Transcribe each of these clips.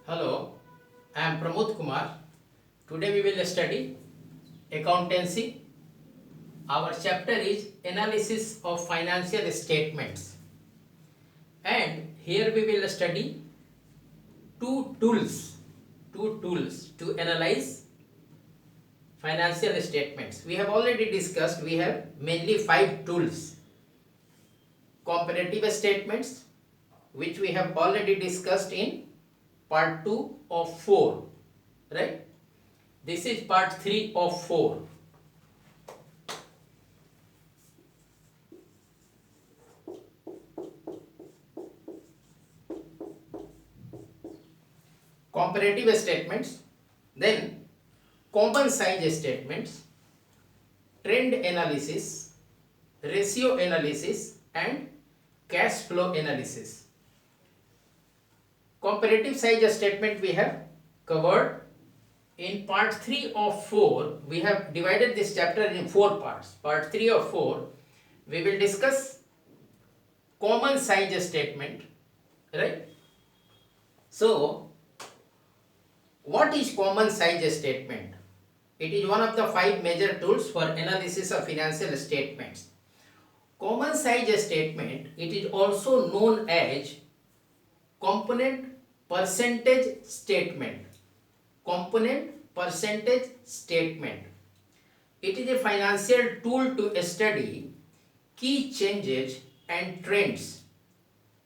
Hello, I am Pramod Kumar. Today we will study accountancy. Our chapter is analysis of financial statements. And here we will study two tools to analyze financial statements. We have already discussed, we have mainly 5 tools. Comparative statements, which we have already discussed in part 2 of 4, right? This is part 3 of 4. Comparative statements, then common size statements, trend analysis, ratio analysis and cash flow analysis. Comparative size statement we have covered in part 3 of 4. We have divided this chapter in 4 parts. Part 3 of 4 we will discuss common size statement, right? So what is common size statement? It is one of the 5 major tools for analysis of financial statements. Common size statement, it is also known as component percentage statement. Component percentage statement. It is a financial tool to study key changes and trends.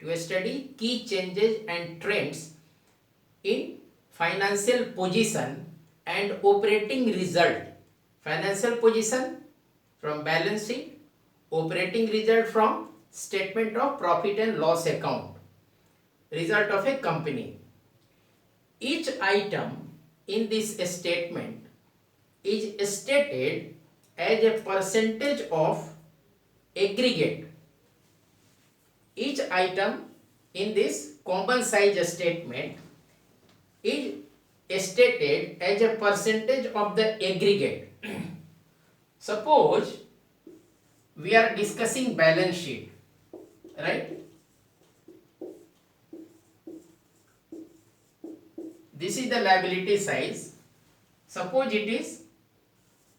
To study key changes and trends in financial position and operating result. Financial position from balance sheet, operating result from statement of profit and loss account, result of a company. Each item in this statement is stated as a percentage of aggregate. Each item in this common size statement is stated as a percentage of the aggregate. Suppose we are discussing balance sheet, right? This is the liability size. Suppose it is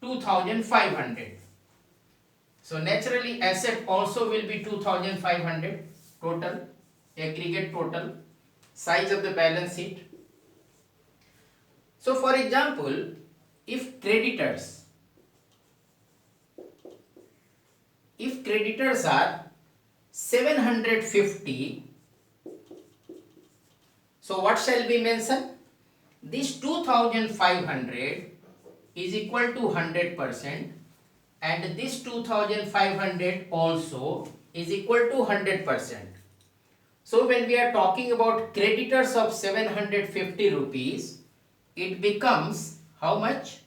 2500. So naturally asset also will be 2500 total, aggregate total size of the balance sheet. So for example, if creditors are 750, so what shall we mention? This 2500 is equal to 100% and this 2500 also is equal to 100%. So when we are talking about creditors of 750 rupees, it becomes how much?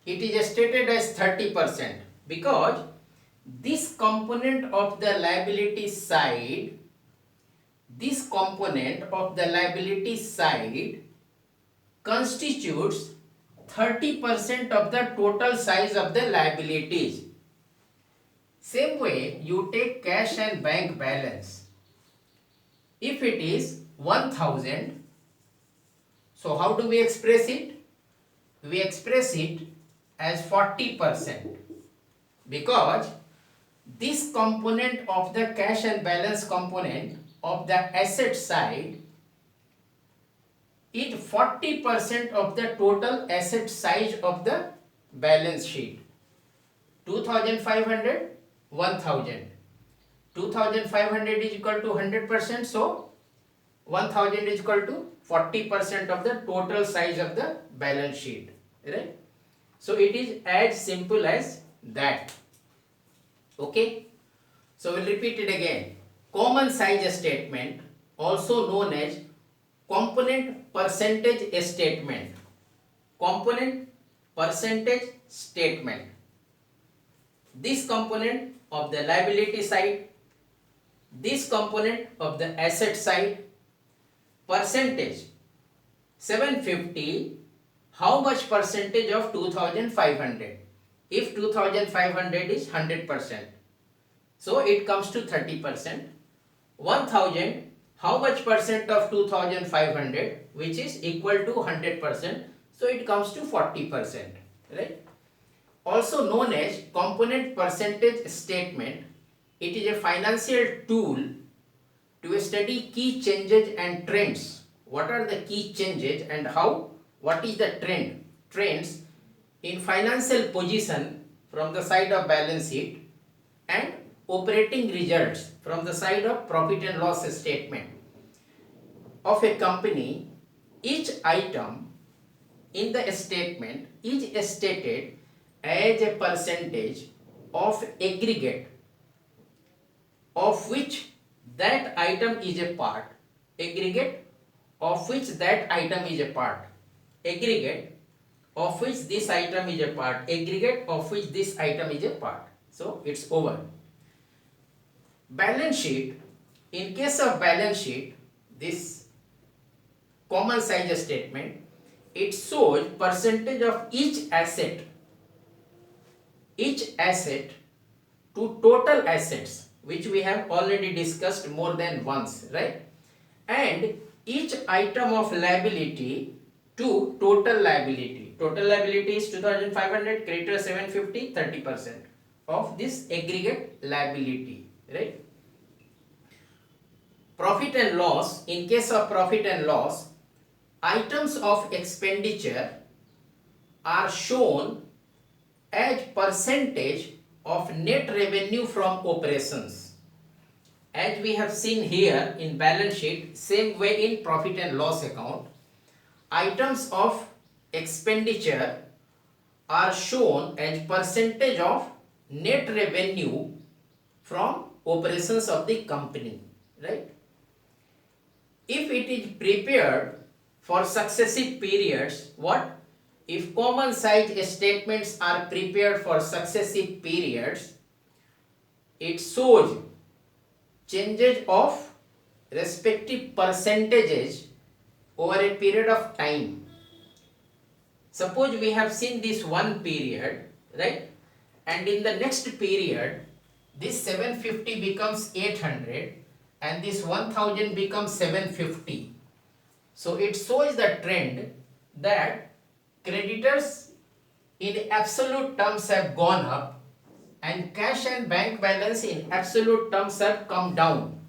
It is stated as 30% because this component of the liability side, constitutes 30% of the total size of the liabilities. Same way, you take cash and bank balance. If it is 1000, so how do we express it? We express it as 40% because this component of the cash and balance component of the asset side is 40% of the total asset size of the balance sheet. 2500, 1000. 2500 is equal to 100%, so 1000 is equal to 40% of the total size of the balance sheet, right? So it is as simple as that. Okay, so we'll repeat it again. Common size statement, also known as component percentage statement. Component percentage statement. This component of the liability side, this component of the asset side, percentage 750, how much percentage of 2500? If 2500 is 100%, so it comes to 30%. 1000, how much percent of 2500, which is equal to 100%, so it comes to 40%, right? Also known as component percentage statement, it is a financial tool to study key changes and trends. What are the key changes and how? What is the trends in financial position from the side of balance sheet and operating results from the side of profit and loss statement of a company. Each item in the statement is stated as a percentage of aggregate of which that item is a part, aggregate of which that item is a part, aggregate of which this item is a part, aggregate of which this item is a part. So it's over. Balance sheet, in case of balance sheet, this common size statement, it shows percentage of each asset to total assets, which we have already discussed more than once, right? And each item of liability to total liability. Total liability is 2500, creditor 750, 30% of this aggregate liability, right? Profit and loss, in case of profit and loss, items of expenditure are shown as percentage of net revenue from operations. As we have seen here in balance sheet, same way in profit and loss account, items of expenditure are shown as percentage of net revenue from operations of the company, right? If it is prepared for successive periods, what? If common size statements are prepared for successive periods, it shows changes of respective percentages over a period of time. Suppose we have seen this one period, right? And in the next period, this 750 becomes 800 and this 1000 becomes 750. So it shows the trend that creditors in absolute terms have gone up and cash and bank balance in absolute terms have come down,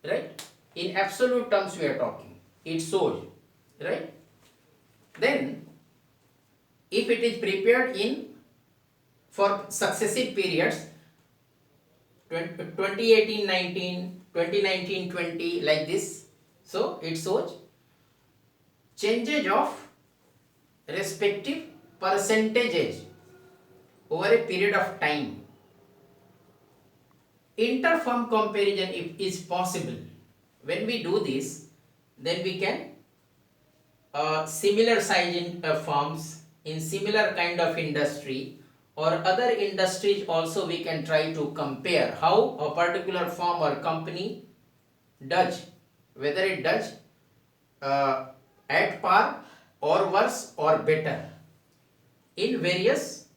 right? In absolute terms we are talking, it shows, right? Then if it is prepared in for successive periods, 2018-19, 2019-20, like this, so it shows changes of respective percentages over a period of time. Inter-firm comparison if is possible. When we do this, then we can similar size in firms in similar kind of industry or other industries also we can try to compare how a particular firm or company does, whether it does at par or worse or better in various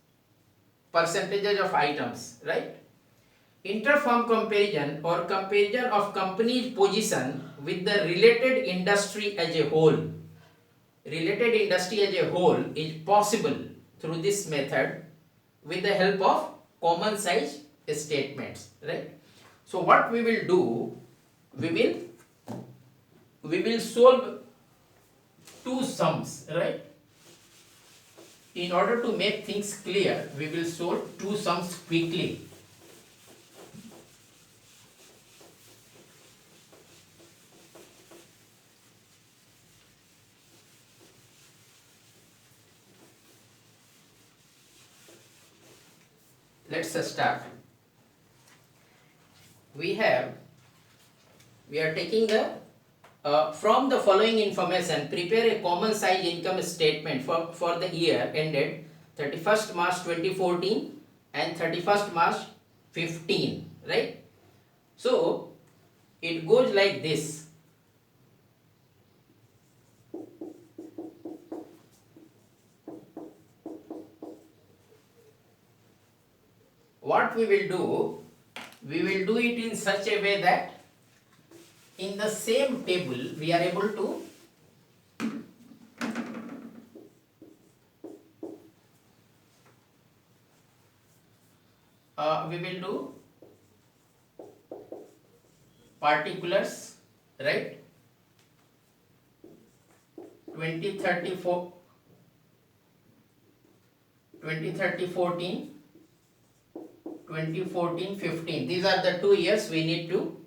percentages of items, right? Inter-firm comparison or comparison of company's position with the related industry as a whole. Related industry as a whole is possible through this method with the help of common size statements, right? So what we will do, we will solve two sums, right? In order to make things clear, we will solve two sums quickly. Let's start. We are taking the from the following information, prepare a common size income statement for the year ended 31st March 2014 and 31st March 15, right? So it goes like this. What we will do it in such a way that in the same table we are able to we will do particulars, right? 2034 2030 14 2014 15, these are the 2 years we need to,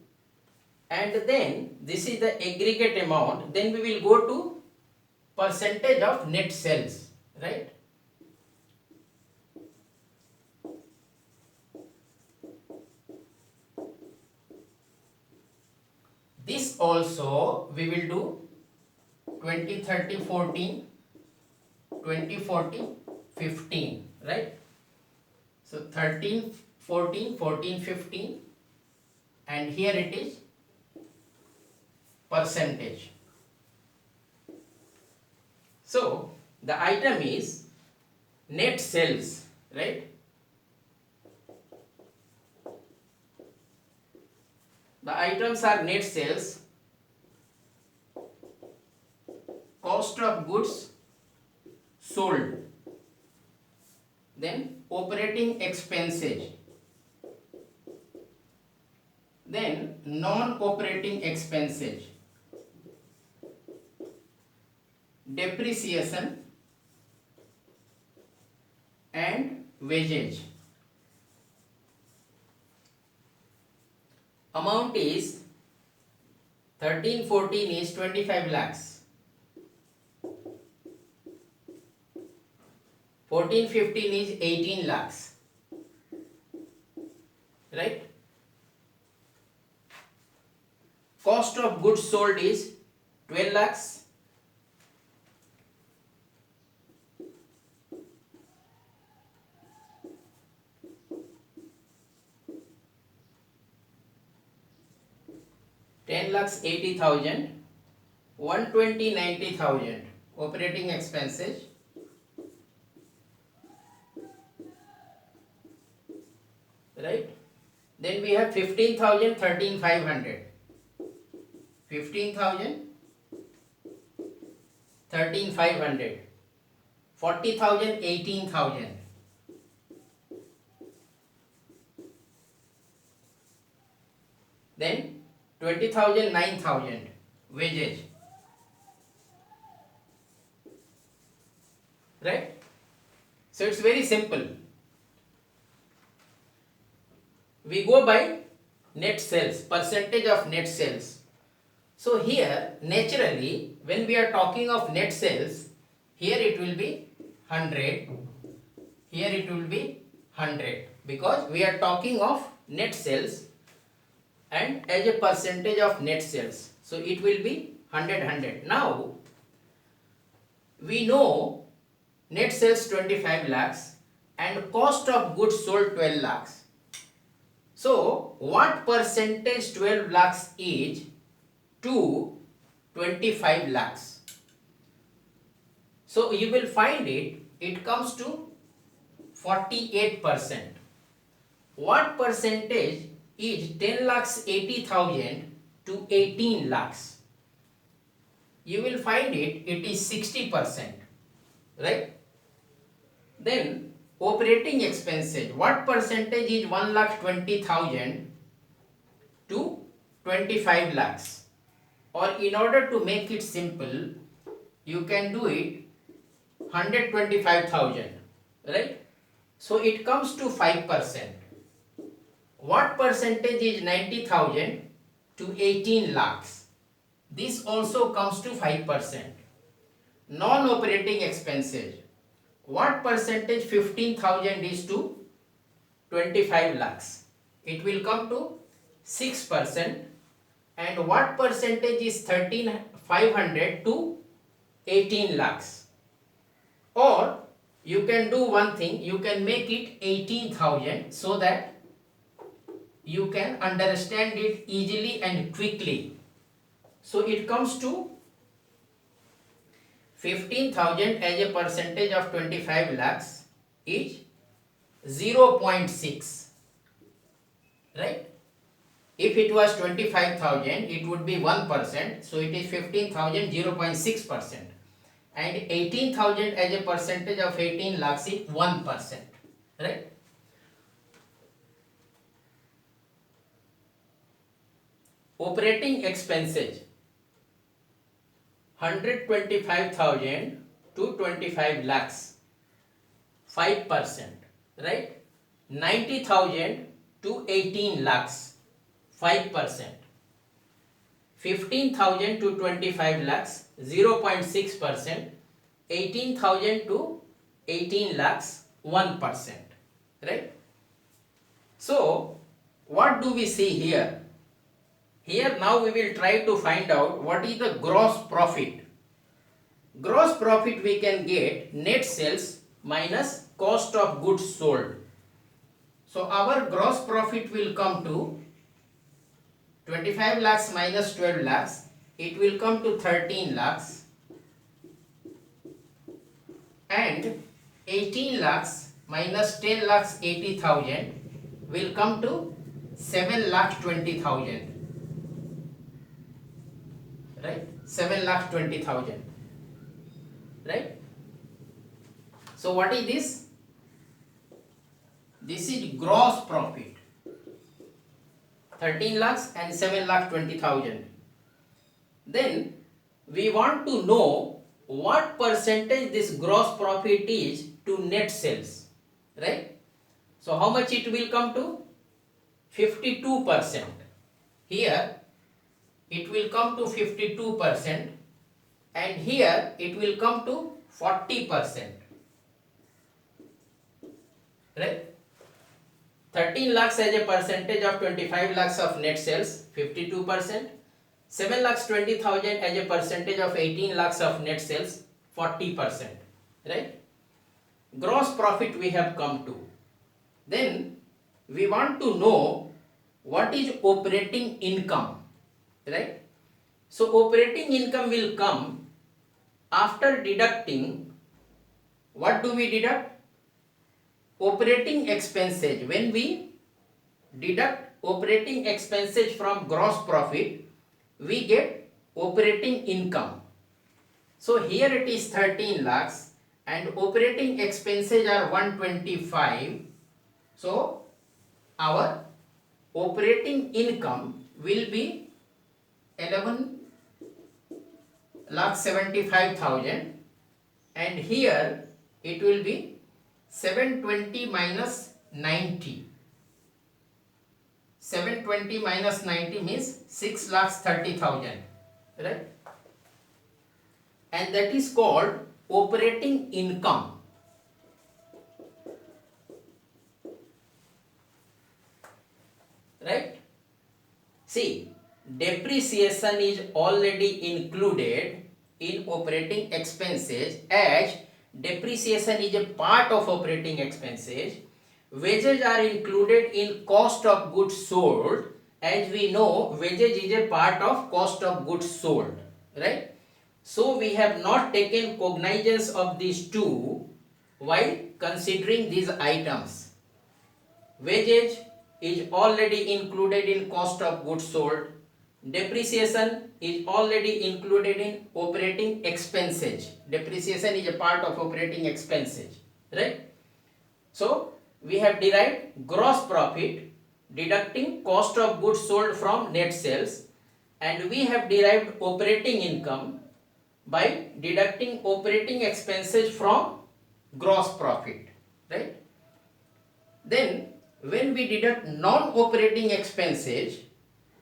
and then this is the aggregate amount. Then we will go to percentage of net sales, right? This also we will do 2030 14 2040 15, right? So 13 14 14 15, and here it is percentage. So the item is net sales, right? The items are net sales, cost of goods sold, then operating expenses, then non-operating expenses, depreciation and wages. Amount is 13 14 is 25 lakhs, 14 15 is 18 lakhs, right? Cost of goods sold is 12 lakhs, ten lakhs 80,000, 120 90,000 operating expenses, right? Then we have 15,000 13,500, 15,000 13,500, 40,000 18,000, then 20,000 9,000 wages, right? So it's very simple. We go by net sales, percentage of net sales. So here naturally when we are talking of net sales, here it will be 100, here it will be 100, because we are talking of net sales and as a percentage of net sales. So it will be 100. Now we know net sales 25 lakhs and cost of goods sold 12 lakhs. So what percentage 12 lakhs is to 25 lakhs? So you will find it comes to 48%. What percentage is 10 lakhs 80,000 to 18 lakhs? You will find it is 60%, right? Then operating expenses, what percentage is 1 lakh 20,000 to 25 lakhs? Or in order to make it simple, you can do it 125,000, right? So it comes to 5%. What percentage is 90,000 to 18 lakhs? This also comes to 5%. Non-operating expenses, what percentage 15,000 is to 25 lakhs? It will come to 6%. And what percentage is 13,500 to 18 lakhs? Or you can do one thing, you can make it 18,000 so that you can understand it easily and quickly. So it comes to 15,000 as a percentage of 25 lakhs is 0.6, right? If it was 25,000, it would be 1%, so it is 15,000, 0.6%, and 18,000 as a percentage of 18 lakhs is 1%, right? Operating expenses 125,000 to 25 lakhs, 5%, right? 90,000 to 18 lakhs, 5%. 15,000 to 25 lakhs, 0.6%. 18,000 to 18 lakhs, 1%, right? So, what do we see here? Here now we will try to find out what is the gross profit. Gross profit we can get net sales minus cost of goods sold. So our gross profit will come to 25 lakhs minus 12 lakhs. It will come to 13 lakhs. And 18 lakhs minus 10 lakhs 80,000 will come to 7 lakhs 20,000. Right? 7 lakhs 20,000. Right? So what is this? This is gross profit. 13 lakhs and 7 lakhs 20,000. Then we want to know what percentage this gross profit is to net sales. Right? So how much it will come to? 52%. Here it will come to 52%, and here it will come to 40%. Right? 13 lakhs as a percentage of 25 lakhs of net sales, 52%. 7 lakhs 20,000 as a percentage of 18 lakhs of net sales, 40%. Right? Gross profit we have come to. Then we want to know what is operating income. Right? So operating income will come after deducting. What do we deduct? Operating expenses. When we deduct operating expenses from gross profit, we get operating income. So here it is 13 lakhs and operating expenses are 125. So our operating income will be 11 lakh 75,000, and here it will be 720 minus 90. 720 minus 90 means 6 lakhs 30,000, right? And that is called operating income. Right? See, depreciation is already included in operating expenses, as depreciation is a part of operating expenses. Wages are included in cost of goods sold, as we know wages is a part of cost of goods sold, right? So we have not taken cognizance of these two while considering these items. Wages is already included in cost of goods sold. Depreciation is already included in operating expenses. Depreciation is a part of operating expenses, right? So we have derived gross profit deducting cost of goods sold from net sales, and we have derived operating income by deducting operating expenses from gross profit, right? Then when we deduct non-operating expenses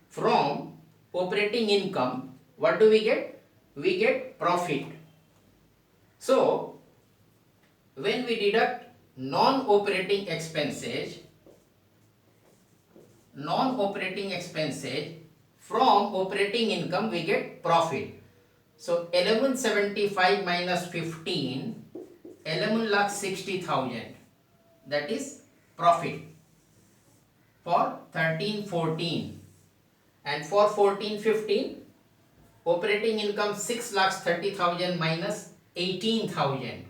from operating income, what do we get? We get profit. So when we deduct non-operating expenses from operating income, we get profit. So 1175 minus 15, 11 lakh 60,000, that is profit for 13-14. And for 14-15, operating income 6 lakhs 30,000 minus 18,000,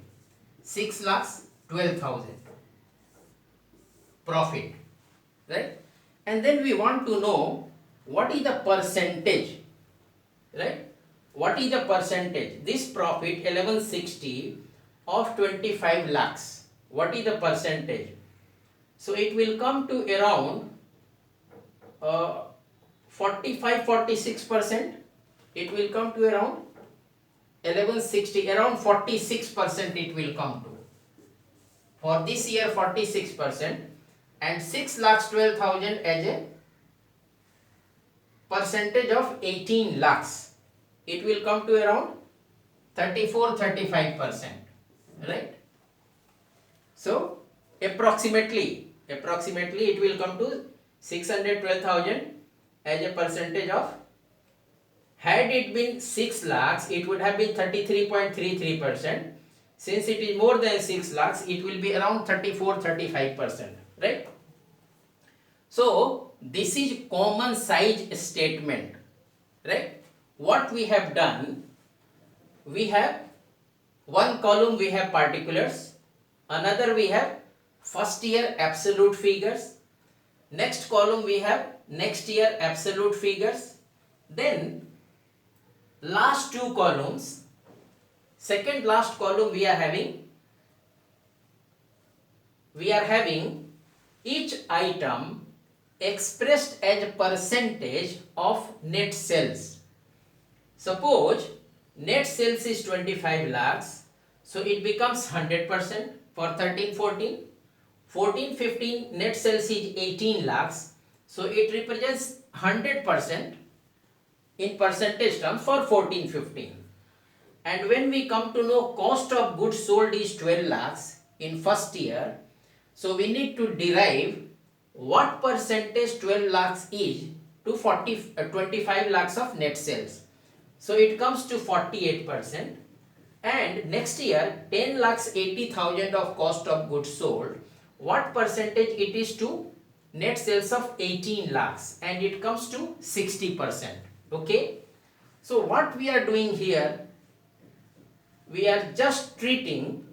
6 lakhs 12,000 profit, right? And then we want to know what is the percentage, right? What is the percentage? This profit 1160 of 25 lakhs. What is the percentage? So it will come to around 45-46%. It will come to around 1160, around 46% it will come to. For this year 46% and 6,12,000 as a percentage of 18 lakhs. It will come to around 34-35%, right? So approximately it will come to 612,000 as a percentage of, had it been 6 lakhs, it would have been 33.33%. Since it is more than 6 lakhs, it will be around 34-35%, right? So this is common size statement, right? What we have done, we have one column we have particulars, another we have first year absolute figures, next column we have next year absolute figures, then last two columns, second last column we are having each item expressed as a percentage of net sales. Suppose net sales is 25 lakhs, so it becomes 100% for 13-14. 14-15 net sales is 18 lakhs, so it represents 100% in percentage terms for 14-15. And when we come to know cost of goods sold is 12 lakhs in first year, so we need to derive what percentage 12 lakhs is to 25 lakhs of net sales. So it comes to 48%. And next year 10 lakhs 80,000 of cost of goods sold, what percentage it is to net sales of 18 lakhs, and it comes to 60%. Okay. So what we are doing here, we are just treating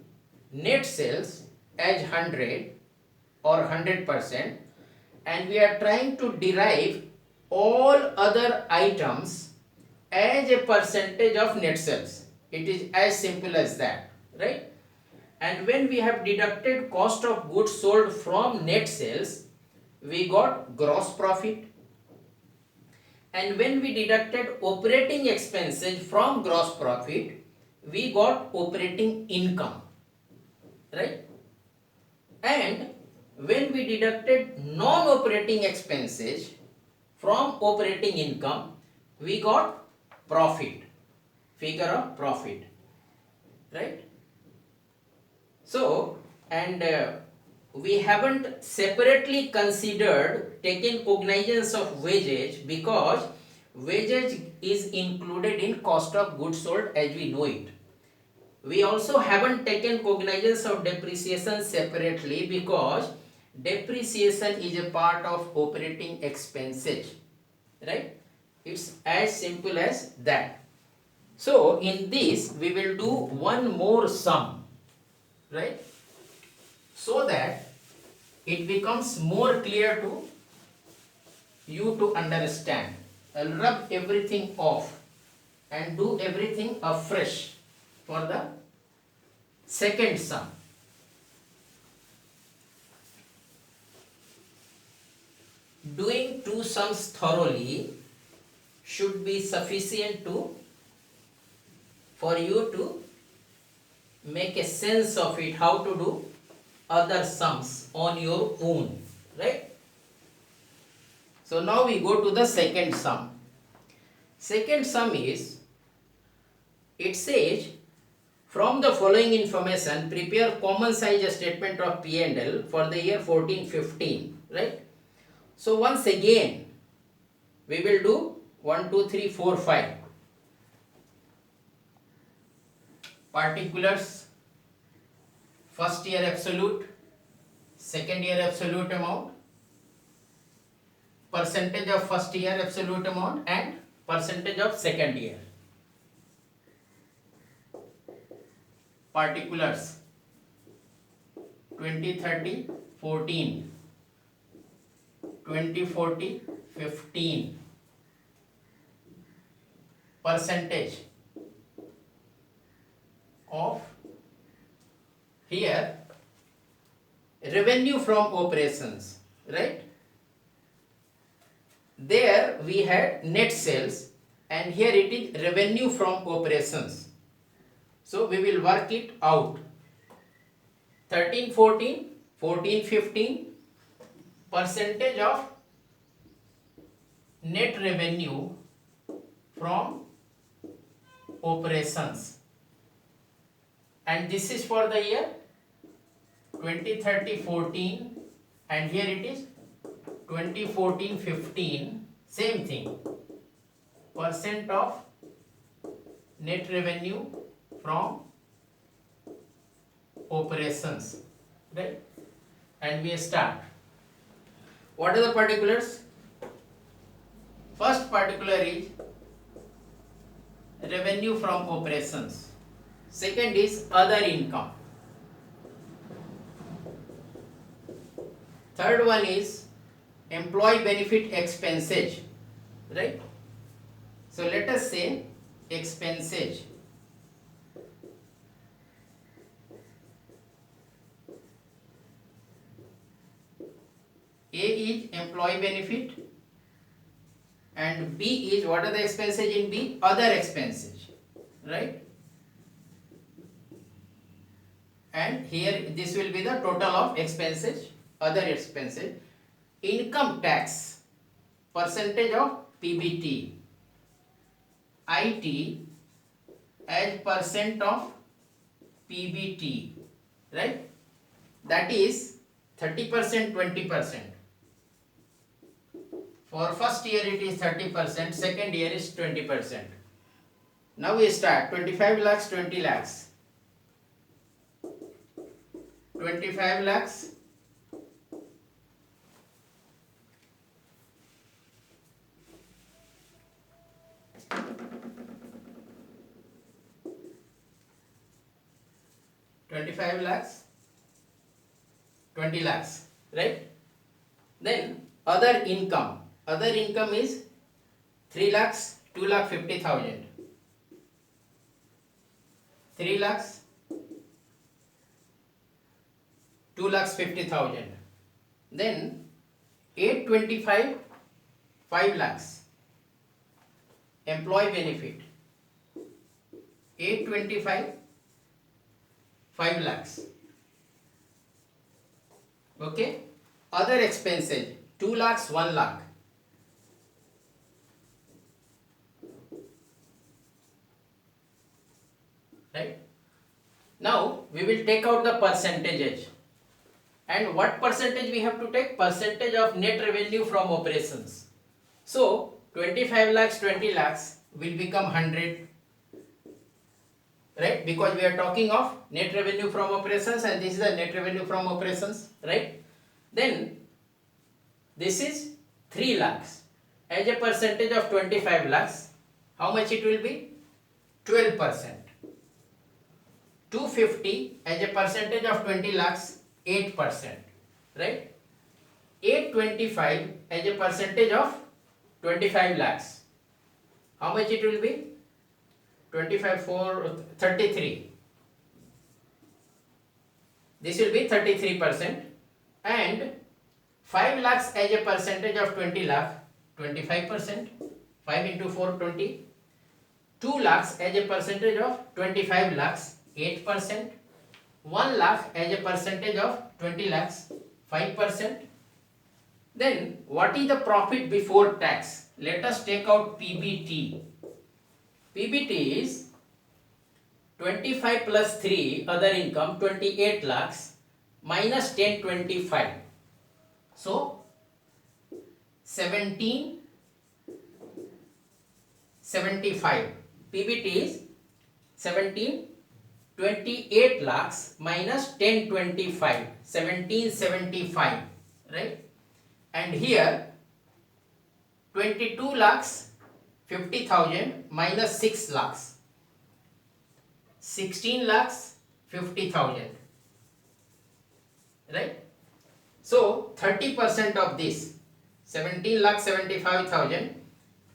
net sales as 100 or 100%, and we are trying to derive all other items as a percentage of net sales. It is as simple as that, right? And when we have deducted cost of goods sold from net sales, we got gross profit. And when we deducted operating expenses from gross profit, we got operating income, right? And when we deducted non-operating expenses from operating income, we got profit, figure of profit, right? So, and we haven't separately considered taking cognizance of wages, because wages is included in cost of goods sold as we know it. We also haven't taken cognizance of depreciation separately, because depreciation is a part of operating expenses, right? It's as simple as that. So in this we will do one more sum, right? So that it becomes more clear to you to understand. I'll rub everything off and do everything afresh for the second sum. Doing two sums thoroughly should be sufficient for you to make a sense of it, how to do other sums on your own, right? So now we go to the second sum. Second sum is, it says, from the following information, prepare common size statement of P&L for the year 14-15, right? So once again, we will do 1, 2, 3, 4, 5. Particulars, first year absolute, second year absolute amount, percentage of first year absolute amount, and percentage of second year. Particulars 20-30-14, 20-40-15, percentage of here revenue from operations, right? There we had net sales and here it is revenue from operations. So we will work it out. 13, 14, 14, 15 percentage of net revenue from operations, and this is for the year 2013-14 and here it is 2014-15, same thing, percent of net revenue from operations, right? And we start. What are the particulars? First particular is revenue from operations. Second is other income. Third one is employee benefit expenses, right? So let us say expenses. A is employee benefit and B is, what are the expenses in B? Other expenses, right? And here this will be the total of expenses, other expenses. Income tax, percentage of PBT, IT as percent of PBT, right? That is 30%, 20%. For first year it is 30%, second year is 20%. Now we start 25 lakhs, 20 lakhs. 25 lakhs, 25 lakhs, 20 lakhs, right? Then other income. Other income is 3 lakhs, 2 lakh 50,000. 3 lakhs, 2 lakhs 50,000. Then 825, 5 lakhs. Employee benefit. 825, 5 lakhs. Okay. Other expenses 2 lakhs, 1 lakh. Right. Now we will take out the percentages. And what percentage we have to take? Percentage of net revenue from operations. So 25 lakhs, 20 lakhs will become 100. Right? Because we are talking of net revenue from operations and this is the net revenue from operations. Right? Then this is 3 lakhs. As a percentage of 25 lakhs, how much it will be? 12%. 250 as a percentage of 20 lakhs, 8%, right? 825 as a percentage of 25 lakhs. How much it will be? 25 for 33. This will be 33%. And 5 lakhs as a percentage of 20 lakh, 25%. 5 into 4, 20. 2 lakhs as a percentage of 25 lakhs, 8%. 1 lakh as a percentage of 20 lakhs, 5%. Then what is the profit before tax? Let us take out PBT. PBT is 25 plus 3 other income 28 lakhs minus 1025. So 1775. PBT is 1728 lakhs minus 1025. 1775, right? And here 22 lakhs 50,000 minus 6 lakhs. 16 lakhs 50,000, right? So 30% of this 17 lakh 75,000,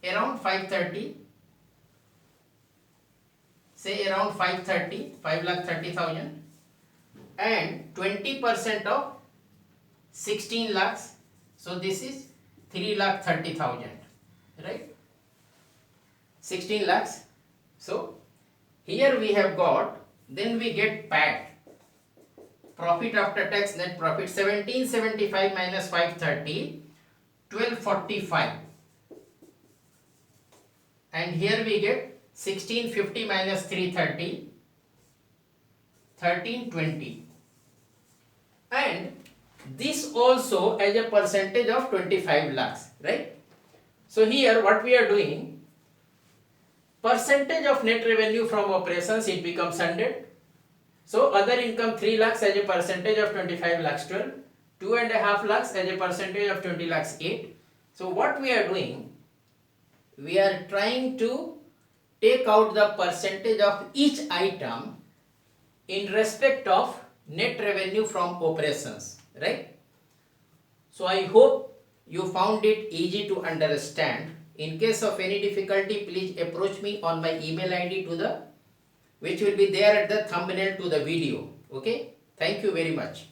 around 530 say around 5,30,000 and 20% of 16 lakhs, so this is 3,30,000, right? 16 lakhs. So here we have got, then we get PAT, profit after tax net profit, 1775 minus 530, 1245, and here we get 1650 minus 330, 1320, and this also as a percentage of 25 lakhs, right? So here what we are doing, percentage of net revenue from operations, it becomes 100. So other income 3 lakhs as a percentage of 25 lakhs 12, 2.5 lakhs as a percentage of 20 lakhs 8. So what we are doing, we are trying to take out the percentage of each item in respect of net revenue from operations, right? So I hope you found it easy to understand. In case of any difficulty, please approach me on my email ID which will be there at the thumbnail to the video. Okay? Thank you very much.